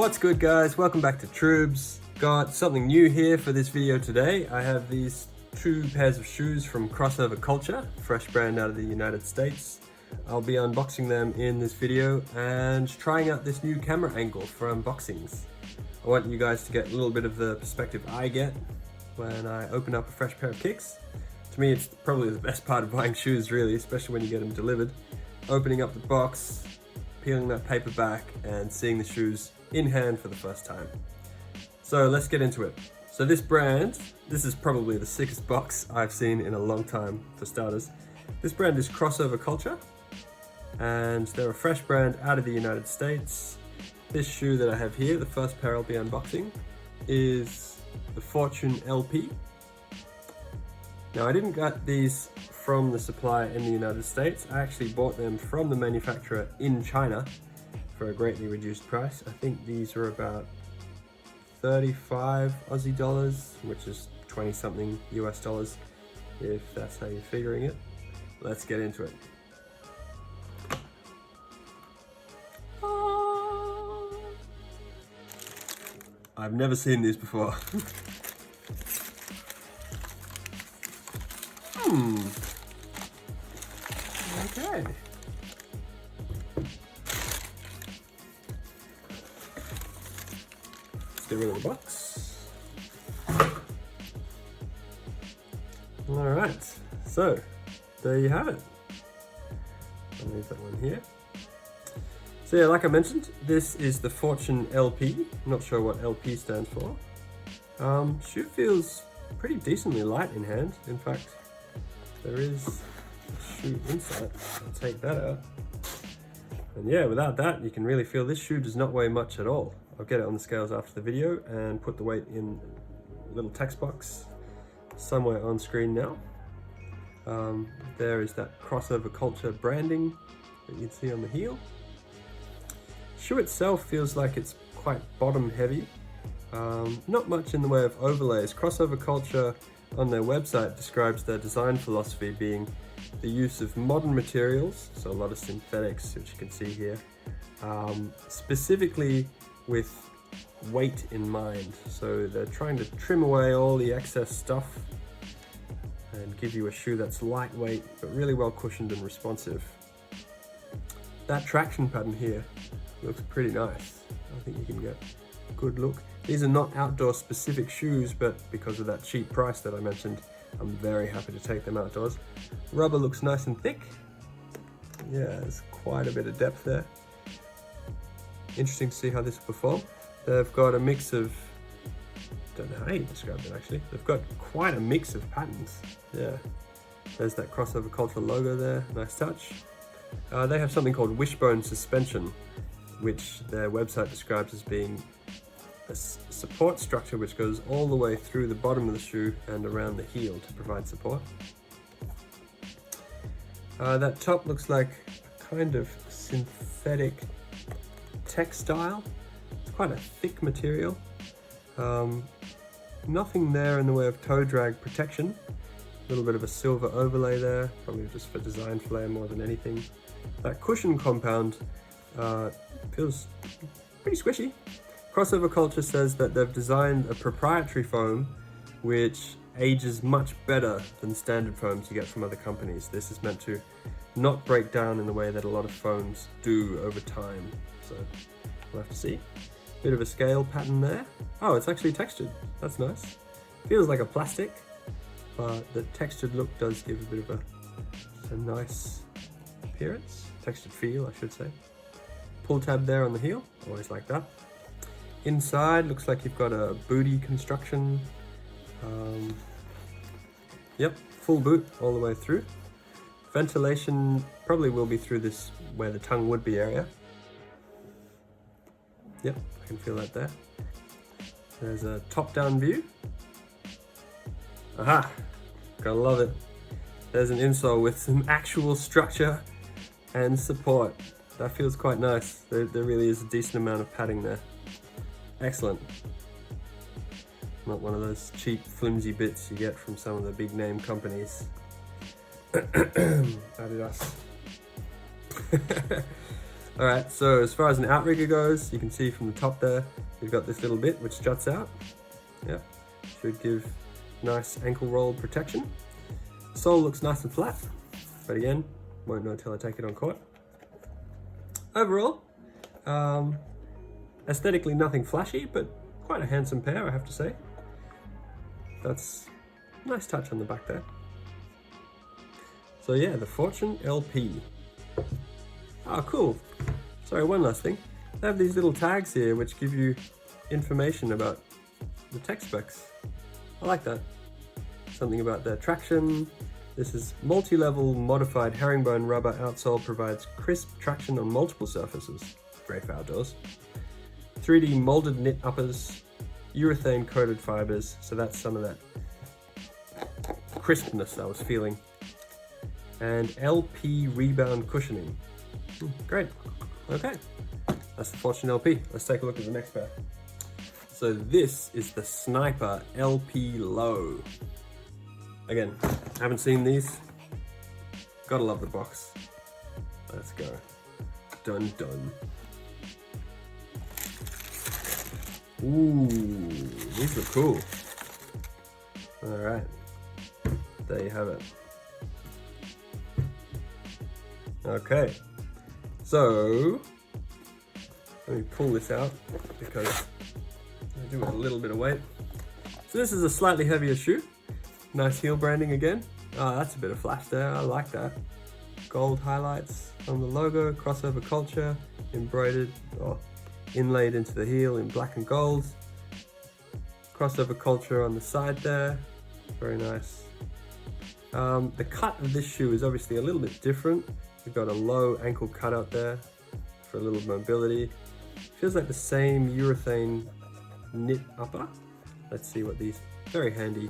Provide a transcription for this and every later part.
What's good, guys? Welcome back to Troobs. Got something new here for this video today. I have these two pairs of shoes from Crossover Culture, fresh brand out of the United States. I'll be unboxing them in this video and trying out this new camera angle for unboxings. I want you guys to get a little bit of the perspective I get when I open up a fresh pair of kicks. To me, it's probably the best part of buying shoes, really, especially when you get them delivered. Opening up the box, peeling that paper back, and seeing the shoes in hand for the first time. So let's get into it. So this brand, this is probably the sickest box I've seen in a long time, for starters. This brand is Crossover Culture, and they're a fresh brand out of the United States. This shoe that I have here, the first pair I'll be unboxing, is the Fortune LP. Now, I didn't get these from the supplier in the United States. I actually bought them from the manufacturer in China for a greatly reduced price. I think these are about 35 Aussie dollars, which is 20 something US dollars, if that's how you're figuring it. Let's get into it. I've never seen these before. Okay. Let's get rid of the box. All right, so there you have it. I'll leave that one here. So yeah, like I mentioned, this is the Fortune LP. I'm not sure what LP stands for. Shoe feels pretty decently light in hand. In fact, there is a shoe inside. I'll take that out. And yeah, without that, you can really feel this shoe does not weigh much at all. I'll get it on the scales after the video and put the weight in a little text box somewhere on screen now. There is that Crossover Culture branding that you can see on the heel. Shoe itself feels like it's quite bottom heavy. Not much in the way of overlays. Crossover Culture on their website describes their design philosophy being the use of modern materials, so a lot of synthetics, which you can see here, specifically with weight in mind. So they're trying to trim away all the excess stuff and give you a shoe that's lightweight but really well cushioned and responsive. That traction pattern here looks pretty nice. I think you can get a good look. These are not outdoor specific shoes, but because of that cheap price that I mentioned, I'm very happy to take them outdoors. Rubber looks nice and thick. Yeah, there's quite a bit of depth there. Interesting to see how this will perform. They've got a mix of, don't know how you describe it actually. They've got quite a mix of patterns. Yeah, there's that Crossover Culture logo there, nice touch. They have something called wishbone suspension, which their website describes as being a support structure which goes all the way through the bottom of the shoe and around the heel to provide support. That top looks like a kind of synthetic textile. It's quite a thick material. Nothing there in the way of toe drag protection. A little bit of a silver overlay there, probably just for design flair more than anything. That cushion compound feels pretty squishy. Crossover Culture says that they've designed a proprietary foam which ages much better than standard foams you get from other companies. This is meant to not break down in the way that a lot of foams do over time. So we'll have to see. Bit of a scale pattern there. Oh, it's actually textured. That's nice. Feels like a plastic, but the textured look does give a bit of a nice appearance. Textured feel, I should say. Pull tab there on the heel, always like that. Inside looks like you've got a booty construction. Yep, full boot all the way through. Ventilation probably will be through this where the tongue would be area. Yep, I can feel that there. There's a top-down view. Aha, gotta love it. There's an insole with some actual structure and support. That feels quite nice. There really is a decent amount of padding there. Excellent. Not one of those cheap, flimsy bits you get from some of the big name companies. Adidas. All right, so as far as an outrigger goes, you can see from the top there, you've got this little bit which juts out. Yeah, should give nice ankle roll protection. Sole looks nice and flat, but again, won't know until I take it on court. Overall, aesthetically nothing flashy, but quite a handsome pair, I have to say. That's a nice touch on the back there. So yeah, the Fortune LP. Oh, cool. Sorry, one last thing. They have these little tags here which give you information about the tech specs. I like that. Something about their traction. This is multi-level modified herringbone rubber outsole, provides crisp traction on multiple surfaces. Great for outdoors. 3D molded knit uppers, urethane coated fibers. So that's some of that crispness I was feeling. And LP rebound cushioning. Great. Okay. That's the Fortune LP. Let's take a look at the next pair. So this is the Sniper LP Low. Again, haven't seen these. Gotta love the box. Let's go. Dun dun. Ooh, these look cool. All right, there you have it. Okay, so let me pull this out because I do have a little bit of weight. So this is a slightly heavier shoe. Nice heel branding again. Oh, that's a bit of flash there. I like that. Gold highlights on the logo, crossover culture, embroidered or inlaid into the heel in black and gold. Crossover culture on the side there. Very nice. The cut of this shoe is obviously a little bit different. We've got a low ankle cutout there for a little mobility. Feels like the same urethane knit upper. Let's see what these very handy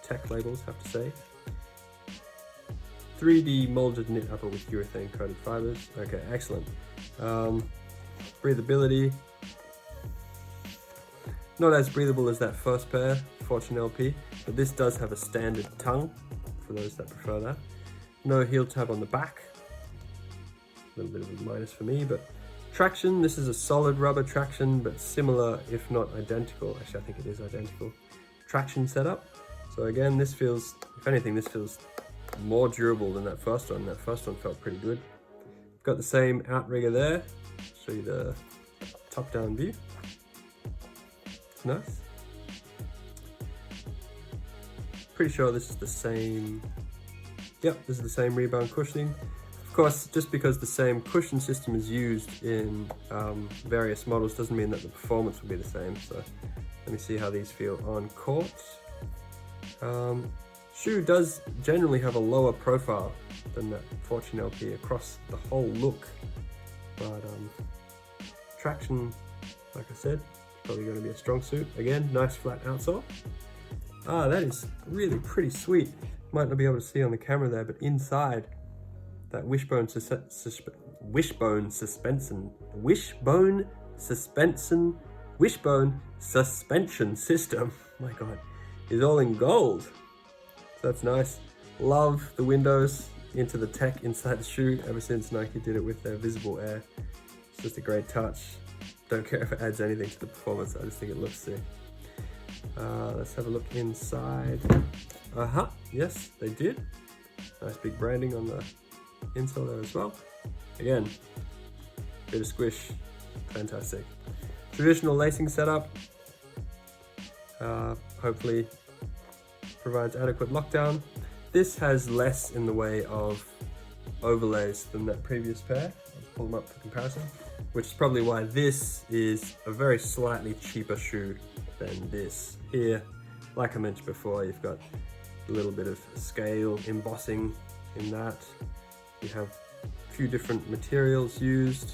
tech labels have to say. 3D molded knit upper with urethane coated fibers. Okay, excellent. Breathability. Not as breathable as that first pair, Fortune LP, but this does have a standard tongue for those that prefer that. No heel tab on the back. A little bit of a minus for me, but traction, this is a solid rubber traction, but similar, if not identical. Actually, I think it is identical. Traction setup. So again, this feels, if anything, this feels more durable than that first one. That first one felt pretty good. Got the same outrigger there. Show you the top-down view. Nice. Pretty sure this is the same. Yep, this is the same rebound cushioning. Of course, just because the same cushion system is used in various models doesn't mean that the performance will be the same. So let me see how these feel on court. Shoe does generally have a lower profile than that Fortune LP across the whole look, but traction, like I said, probably going to be a strong suit. Again, nice flat outsole. Ah, that is really pretty sweet. Might not be able to see on the camera there, but inside that wishbone suspension system, my God, is all in gold. So that's nice. Love the windows into the tech inside the shoe ever since Nike did it with their visible air. It's just a great touch. Don't care if it adds anything to the performance, I just think it looks sick. Let's have a look inside. Yes, they did. Nice big branding on the insole there as well. Again, bit of squish, fantastic. Traditional lacing setup, hopefully provides adequate lockdown. This has less in the way of overlays than that previous pair. I'll pull them up for comparison, which is probably why this is a very slightly cheaper shoe than this. Here, like I mentioned before, you've got a little bit of scale embossing in that. You have a few different materials used,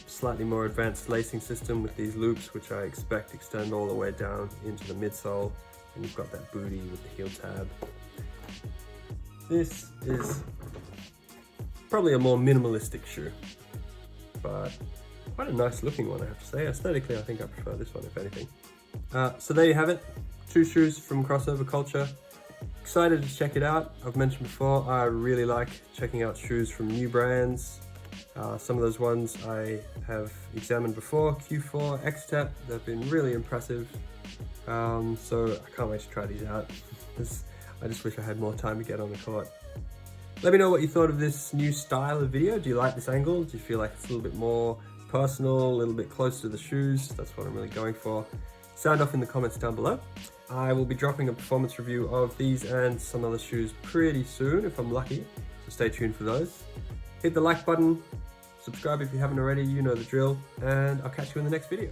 slightly more advanced lacing system with these loops, which I expect extend all the way down into the midsole, and you've got that booty with the heel tab. This is probably a more minimalistic shoe, but quite a nice looking one, I have to say. Aesthetically, I think I prefer this one, if anything. So there you have it, 2 shoes from Crossover Culture. Excited to check it out. I've mentioned before, I really like checking out shoes from new brands, Some of those ones I have examined before, Q4, X-Tep, they've been really impressive. So I can't wait to try these out. I just wish I had more time to get on the court. Let me know what you thought of this new style of video. Do you like this angle? Do you feel like it's a little bit more personal, a little bit closer to the shoes? That's what I'm really going for. Sound off in the comments down below. I will be dropping a performance review of these and some other shoes pretty soon if I'm lucky, so stay tuned for those. Hit the like button, subscribe if you haven't already, you know the drill, and I'll catch you in the next video.